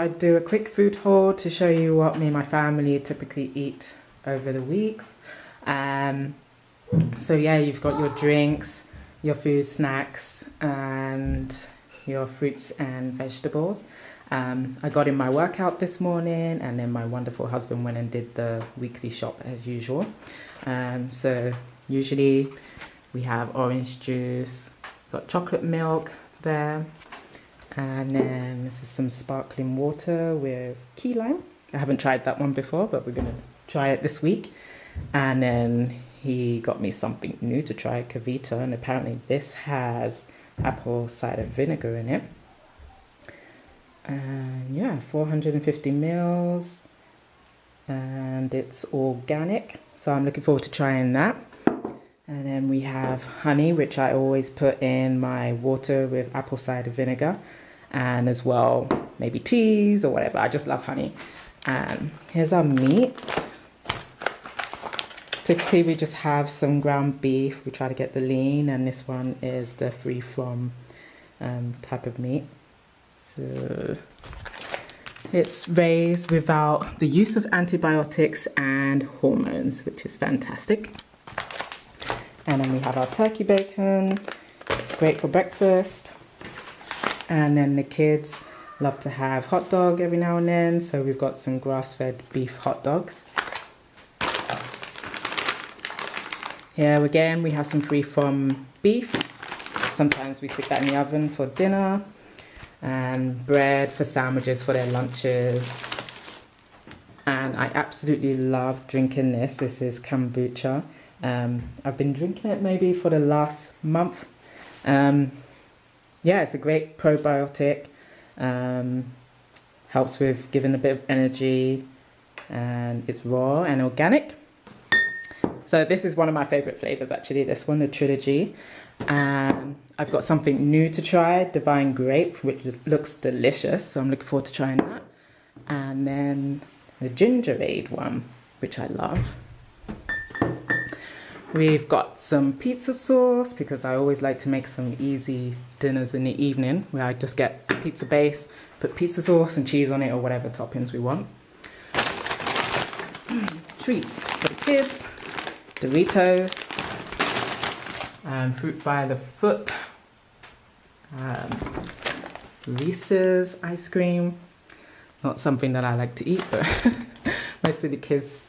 I'd do a quick food haul to show you what me and my family typically eat over the weeks. So yeah, you've got your drinks, your food, snacks, and your fruits and vegetables. I got in my workout this morning, and then my wonderful husband went and did the weekly shop as usual. So usually we have orange juice, got chocolate milk there, and then this is some sparkling water with key lime. I haven't tried that one before, but we're gonna try it this week. And then he got me something new to try, Cavita, and apparently this has apple cider vinegar in it. And yeah, 450 mils, and it's organic, so I'm looking forward to trying that. And then we have honey, which I always put in my water with apple cider vinegar, and as well maybe teas or whatever. I just love honey. And here's our meat. Typically we just have some ground beef. We try to get the lean, and this one is the free from type of meat. So it's raised without the use of antibiotics and hormones, which is fantastic. And then we have our turkey bacon, great for breakfast. And then the kids love to have hot dog every now and then, so we've got some grass-fed beef hot dogs. Here again, we have some free from beef. Sometimes we stick that in the oven for dinner. And bread for sandwiches for their lunches. And I absolutely love drinking this. This is kombucha. I've been drinking it maybe for the last month. Yeah, it's a great probiotic. Helps with giving a bit of energy, and it's raw and organic. So this is one of my favorite flavors actually, this one, the trilogy. I've got something new to try, Divine Grape, which looks delicious, so I'm looking forward to trying that. And then the Gingerade one, which I love. We've got some pizza sauce, because I always like to make some easy dinners in the evening, where I just get the pizza base, put pizza sauce and cheese on it, or whatever toppings we want. Treats for the kids, Doritos, fruit by the foot, Reese's ice cream. Not something that I like to eat, but most of the kids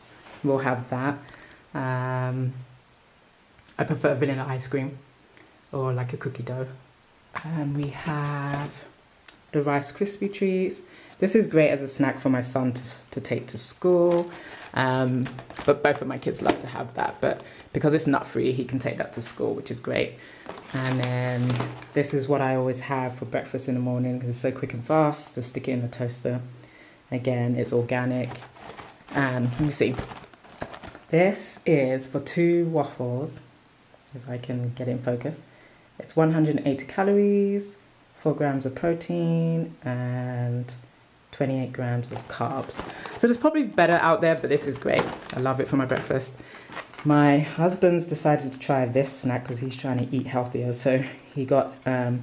will have that. I prefer vanilla ice cream, or like a cookie dough. And we have the Rice Krispie treats. This is great as a snack for my son to take to school. But both of my kids love to have that, but because it's nut free, he can take that to school, which is great. And then this is what I always have for breakfast in the morning, because it's so quick and fast. Just stick it in the toaster. Again, it's organic. And let me see. This is for 2 waffles, if I can get it in focus. It's 180 calories, 4 grams of protein, and 28 grams of carbs. So there's probably better out there, but this is great. I love it for my breakfast. My husband's decided to try this snack because he's trying to eat healthier. So he got a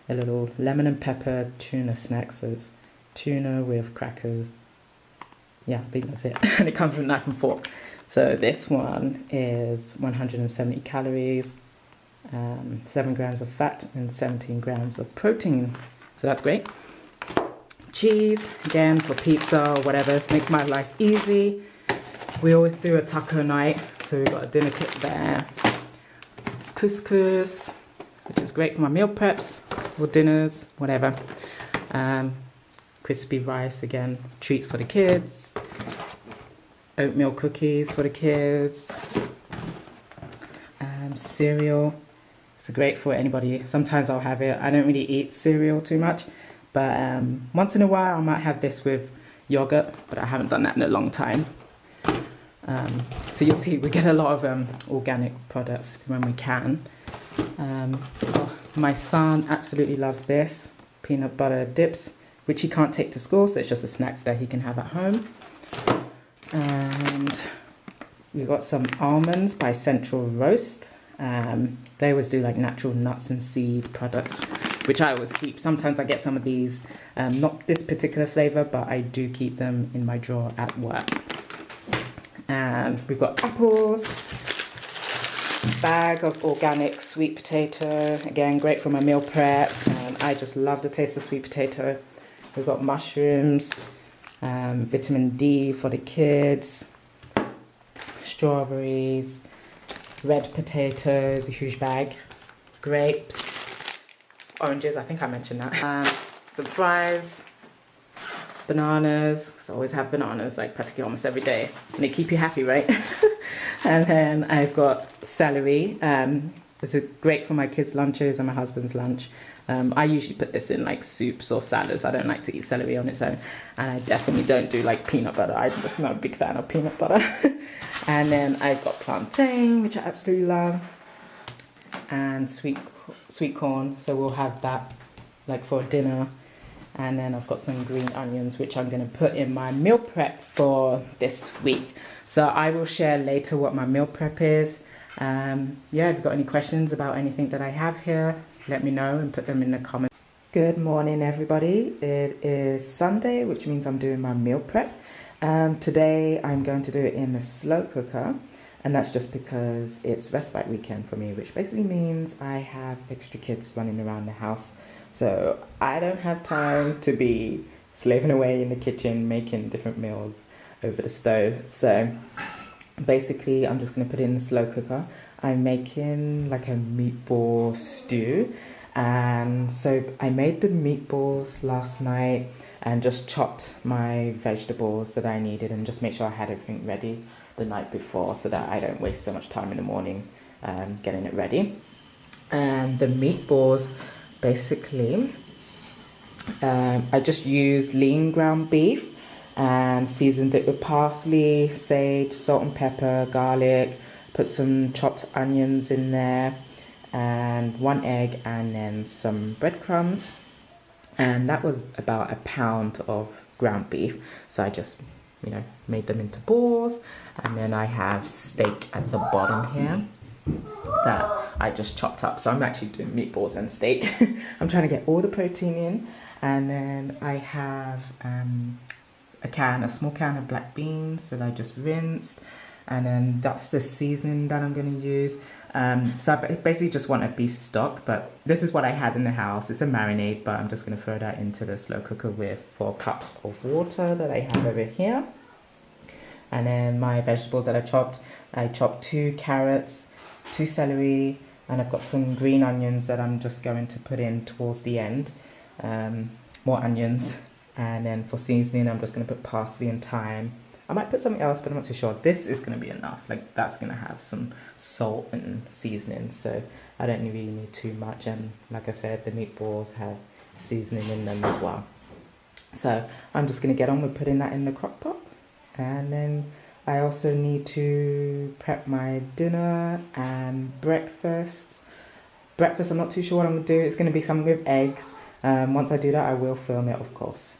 little lemon and pepper tuna snack. So it's tuna with crackers. Yeah, I think that's it. And it comes with a knife and fork. So this one is 170 calories, 7 grams of fat, and 17 grams of protein. So that's great. Cheese, again, for pizza or whatever, makes my life easy. We always do a taco night, so we've got a dinner kit there. Couscous, which is great for my meal preps or dinners, whatever. Crispy rice, again, treats for the kids. Oatmeal cookies for the kids. Cereal, it's great for anybody. Sometimes I'll have it. I don't really eat cereal too much, but once in a while I might have this with yogurt, but I haven't done that in a long time. So you'll see we get a lot of organic products when we can. My son absolutely loves this, peanut butter dips, which he can't take to school, so it's just a snack that he can have at home. And we've got some almonds by Central Roast. They always do like natural nuts and seed products. which I always keep. Sometimes I get some of these, not this particular flavor, but I do keep them in my drawer at work. And we've got apples, bag of organic sweet potato, again great for my meal preps, and I just love the taste of sweet potato. We've got mushrooms, vitamin D for the kids, strawberries, red potatoes, a huge bag, grapes, oranges, I think I mentioned that, some fries, bananas, because I always have bananas like practically almost every day, and they keep you happy, right? And then I've got celery. This is great for my kids' lunches and my husband's lunch. I usually put this in like soups or salads. I don't like to eat celery on its own, and I definitely don't do like peanut butter. I'm just not a big fan of peanut butter. And then I've got plantain, which I absolutely love, and sweet corn. So we'll have that like for dinner. And then I've got some green onions, which I'm going to put in my meal prep for this week. So I will share later what my meal prep is. Yeah, if you've got any questions about anything that I have here, let me know and put them in the comments. Good morning, everybody. It is Sunday, which means I'm doing my meal prep. Today I'm going to do it in the slow cooker, and that's just because it's respite weekend for me, which basically means I have extra kids running around the house. So I don't have time to be slaving away in the kitchen making different meals over the stove. So basically I'm just going to put it in the slow cooker. I'm making like a meatball stew, and so I made the meatballs last night and just chopped my vegetables that I needed and just make sure I had everything ready the night before so that I don't waste so much time in the morning getting it ready. And the meatballs, basically, I just used lean ground beef and seasoned it with parsley, sage, salt and pepper, garlic, put some chopped onions in there, and 1 egg, and then some breadcrumbs. And that was about a pound of ground beef. So I just, you know, made them into balls. And then I have steak at the bottom here that I just chopped up. So I'm actually doing meatballs and steak. I'm trying to get all the protein in. And then I have a small can of black beans that I just rinsed. And then that's the seasoning that I'm going to use. So I basically just want a beef stock, but this is what I had in the house. It's a marinade, but I'm just going to throw that into the slow cooker with 4 cups of water that I have over here. And then my vegetables that I chopped 2 carrots, 2 celery, and I've got some green onions that I'm just going to put in towards the end. More onions. And then for seasoning, I'm just going to put parsley and thyme. I might put something else, but I'm not too sure. This is going to be enough. Like, that's going to have some salt and seasoning, so I don't really need too much. And like I said, the meatballs have seasoning in them as well. So I'm just going to get on with putting that in the crock pot. And then I also need to prep my dinner and breakfast. Breakfast, I'm not too sure what I'm going to do. It's going to be something with eggs. Once I do that, I will film it, of course.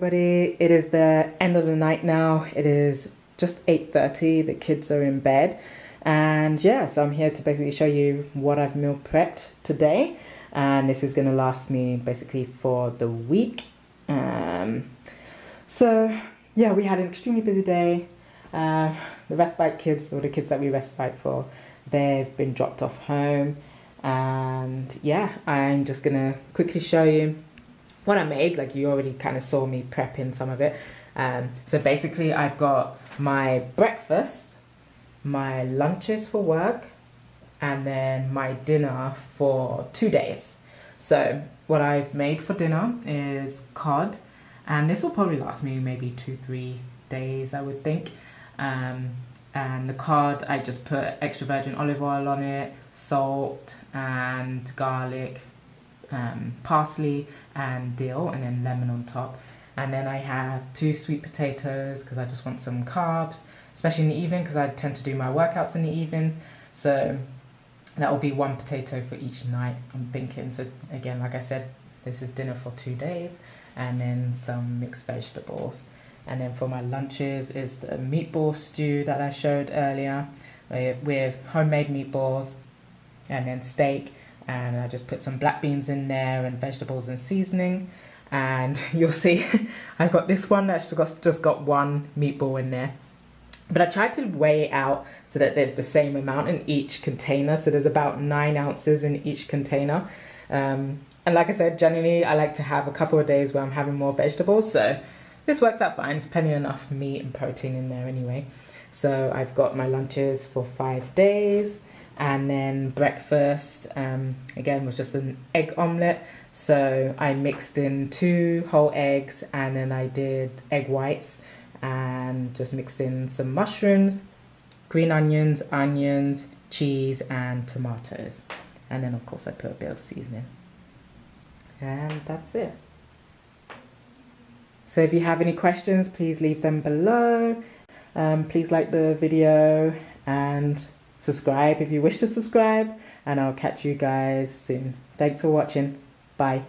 everybody. It is the end of the night now. It is just 8:30. The kids are in bed. And yeah, so I'm here to basically show you what I've meal prepped today. And this is going to last me basically for the week. So yeah, we had an extremely busy day. The respite kids, or the kids that we respite for, they've been dropped off home. And yeah, I'm just going to quickly show you what I made. Like, you already kind of saw me prepping some of it. So basically I've got my breakfast, my lunches for work, and then my dinner for 2 days. So what I've made for dinner is cod, and this will probably last me maybe 2-3 days, I would think. And the cod, I just put extra virgin olive oil on it, salt and garlic, parsley and dill, and then lemon on top. And then I have 2 sweet potatoes because I just want some carbs, especially in the evening, because I tend to do my workouts in the evening. So that will be 1 potato for each night, I'm thinking. So again, like I said, this is dinner for 2 days, and then some mixed vegetables. And then for my lunches is the meatball stew that I showed earlier with homemade meatballs, and then steak. And I just put some black beans in there and vegetables and seasoning. And you'll see I got this one that's just got 1 meatball in there. But I tried to weigh it out so that they're the same amount in each container. So there's about 9 ounces in each container. And like I said, generally I like to have a couple of days where I'm having more vegetables. So this works out fine. It's plenty enough meat and protein in there anyway. So I've got my lunches for 5 days. And then breakfast, again, was just an egg omelette. So I mixed in 2 whole eggs, and then I did egg whites, and just mixed in some mushrooms, green onions, cheese, and tomatoes. And then of course I put a bit of seasoning. And that's it. So if you have any questions, please leave them below. Please like the video and subscribe if you wish to subscribe, and I'll catch you guys soon. Thanks for watching. Bye.